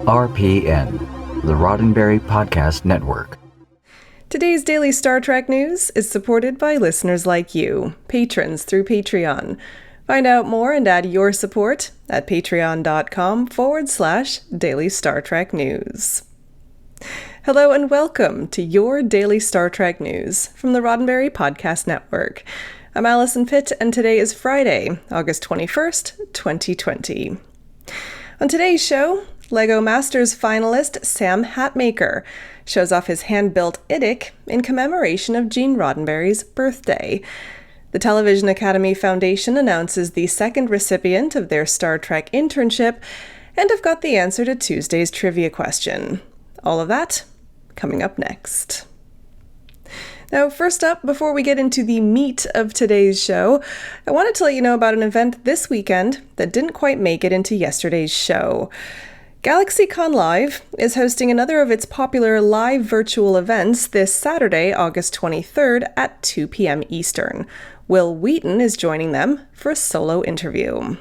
RPN, the Roddenberry Podcast Network. Today's daily Star Trek news is supported by listeners like you, patrons through Patreon. Find out more and add your support at patreon.com/daily Star Trek news. Hello and welcome to your daily Star Trek news from the Roddenberry Podcast Network. I'm Allison Pitt, and today is Friday, August 21st, 2020. On today's show, LEGO Masters finalist Sam Hatmaker shows off his hand-built IDIC in commemoration of Gene Roddenberry's birthday. The Television Academy Foundation announces the second recipient of their Star Trek internship, and I've got the answer to Tuesday's trivia question. All of that coming up next. Now, first up, before we get into the meat of today's show, I wanted to let you know about an event this weekend that didn't quite make it into yesterday's show. GalaxyCon Live is hosting another of its popular live virtual events this Saturday, August 23rd at 2 p.m. Eastern. Will Wheaton is joining them for a solo interview.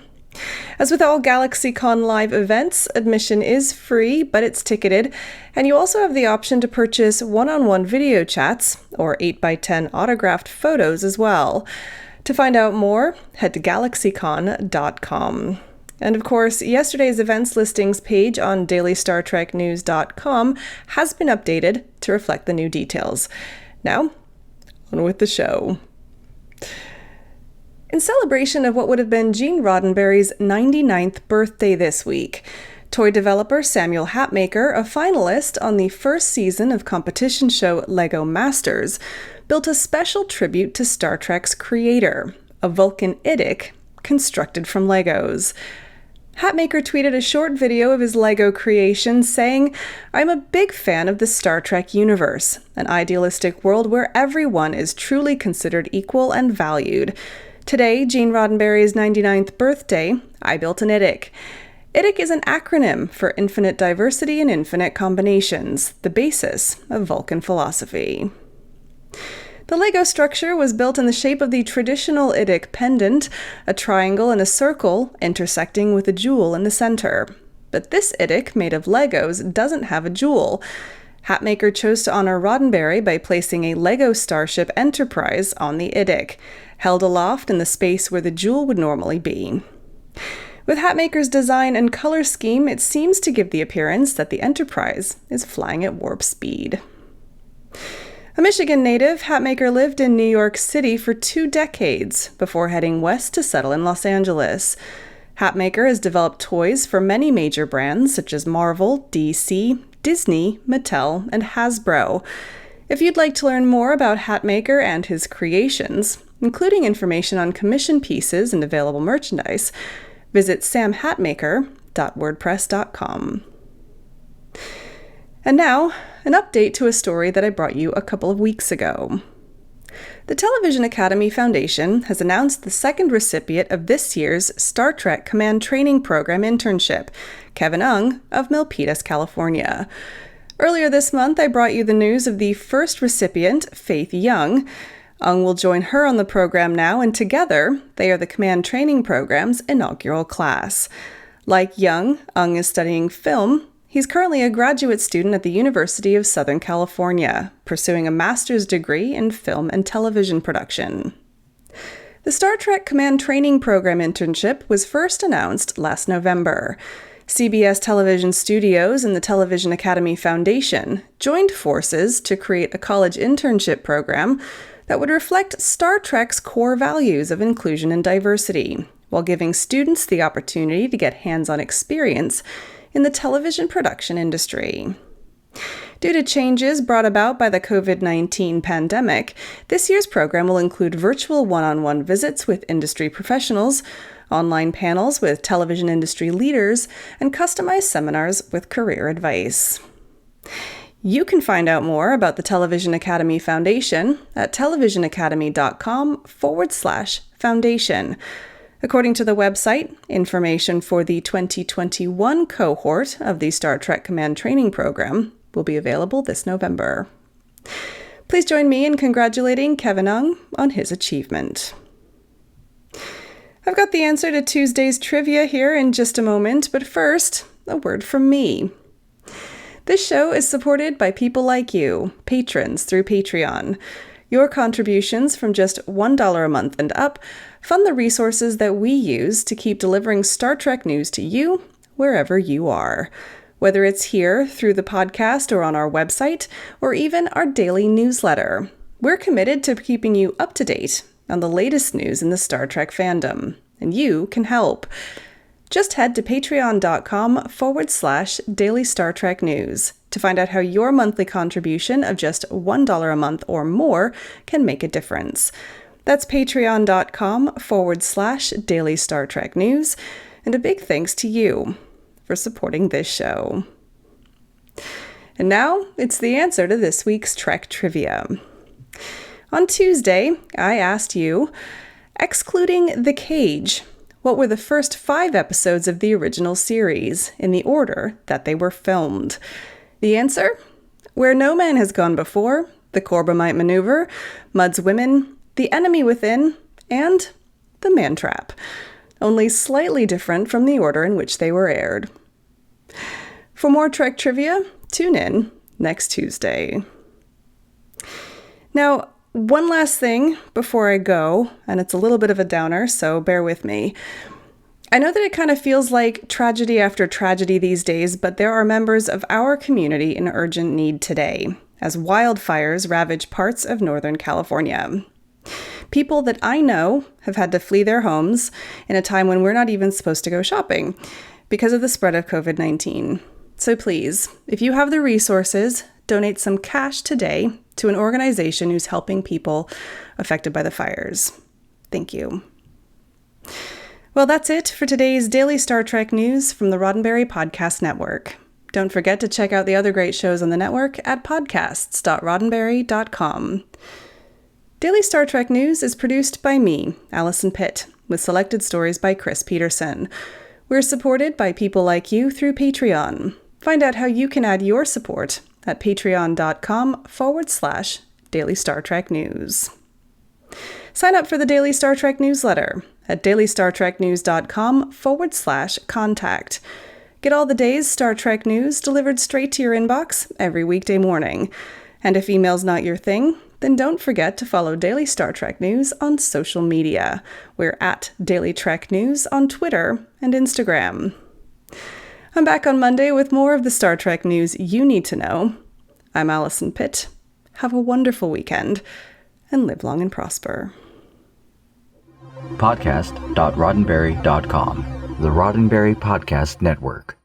As with all GalaxyCon Live events, admission is free, but it's ticketed, and you also have the option to purchase one-on-one video chats or 8x10 autographed photos as well. To find out more, head to galaxycon.com. And of course, yesterday's events listings page on dailystartreknews.com has been updated to reflect the new details. Now, on with the show. In celebration of what would have been Gene Roddenberry's 99th birthday this week, toy developer Samuel Hatmaker, a finalist on the first season of competition show LEGO Masters, built a special tribute to Star Trek's creator, a Vulcan IDIC constructed from Legos. Hatmaker tweeted a short video of his LEGO creation saying, "I'm a big fan of the Star Trek universe, an idealistic world where everyone is truly considered equal and valued. Today, Gene Roddenberry's 99th birthday, I built an IDIC. IDIC is an acronym for Infinite Diversity and Infinite Combinations, the basis of Vulcan philosophy." The LEGO structure was built in the shape of the traditional IDIC pendant, a triangle and a circle intersecting with a jewel in the center. But this IDIC, made of Legos, doesn't have a jewel. Hatmaker chose to honor Roddenberry by placing a LEGO Starship Enterprise on the IDIC, held aloft in the space where the jewel would normally be. With Hatmaker's design and color scheme, it seems to give the appearance that the Enterprise is flying at warp speed. A Michigan native, Hatmaker lived in New York City for 2 decades before heading west to settle in Los Angeles. Hatmaker has developed toys for many major brands such as Marvel, DC, Disney, Mattel, and Hasbro. If you'd like to learn more about Hatmaker and his creations, including information on commission pieces and available merchandise, visit samhatmaker.wordpress.com. And now, an update to a story that I brought you a couple of weeks ago. The Television Academy Foundation has announced the second recipient of this year's Star Trek Command Training Program internship, Kevin Ung of Milpitas, California. Earlier this month, I brought you the news of the first recipient, Faith Young. Ung will join her on the program now, and together, they are the Command Training Program's inaugural class. Like Young, Ung is studying film. He's currently a graduate student at the University of Southern California, pursuing a master's degree in film and television production. The Star Trek Command Training Program internship was first announced last November. CBS Television Studios and the Television Academy Foundation joined forces to create a college internship program that would reflect Star Trek's core values of inclusion and diversity, while giving students the opportunity to get hands-on experience in the television production industry. Due to changes brought about by the COVID-19 pandemic, this year's program will include virtual one-on-one visits with industry professionals, online panels with television industry leaders, and customized seminars with career advice. You can find out more about the Television Academy Foundation at televisionacademy.com/foundation. According to the website, information for the 2021 cohort of the Star Trek Command Training Program will be available this November. Please join me in congratulating Kevin Ung on his achievement. I've got the answer to Tuesday's trivia here in just a moment, but first, a word from me. This show is supported by people like you, patrons through Patreon. Your contributions from just $1 a month and up fund the resources that we use to keep delivering Star Trek news to you wherever you are. Whether it's here through the podcast or on our website, or even our daily newsletter, we're committed to keeping you up to date on the latest news in the Star Trek fandom, and you can help. Just head to patreon.com/Daily Star Trek News to find out how your monthly contribution of just $1 a month or more can make a difference. That's patreon.com/Daily Star Trek News, and a big thanks to you for supporting this show. And now, it's the answer to this week's Trek Trivia. On Tuesday, I asked you, excluding The Cage, what were the first 5 episodes of the original series in the order that they were filmed? The answer? Where No Man Has Gone Before, The Corbomite Maneuver, Mudd's Women, The Enemy Within, and The Man Trap. Only slightly different from the order in which they were aired. For more Trek trivia, tune in next Tuesday. Now, one last thing before I go, and it's a little bit of a downer, so bear with me. I know that it kind of feels like tragedy after tragedy these days, but there are members of our community in urgent need today, as wildfires ravage parts of Northern California. People that I know have had to flee their homes in a time when we're not even supposed to go shopping because of the spread of COVID-19. So please, if you have the resources, donate some cash today to an organization who's helping people affected by the fires. Thank you. Well, that's it for today's Daily Star Trek News from the Roddenberry Podcast Network. Don't forget to check out the other great shows on the network at podcasts.roddenberry.com. Daily Star Trek News is produced by me, Allison Pitt, with selected stories by Chris Peterson. We're supported by people like you through Patreon. Find out how you can add your support at patreon.com/Daily Star Trek News. Sign up for the Daily Star Trek newsletter at dailystartreknews.com/contact. Get all the day's Star Trek news delivered straight to your inbox every weekday morning. And if email's not your thing, then don't forget to follow Daily Star Trek News on social media. We're at Daily Trek News on Twitter and Instagram. I'm back on Monday with more of the Star Trek news you need to know. I'm Allison Pitt. Have a wonderful weekend, and live long and prosper. Podcast.roddenberry.com, the Roddenberry Podcast Network.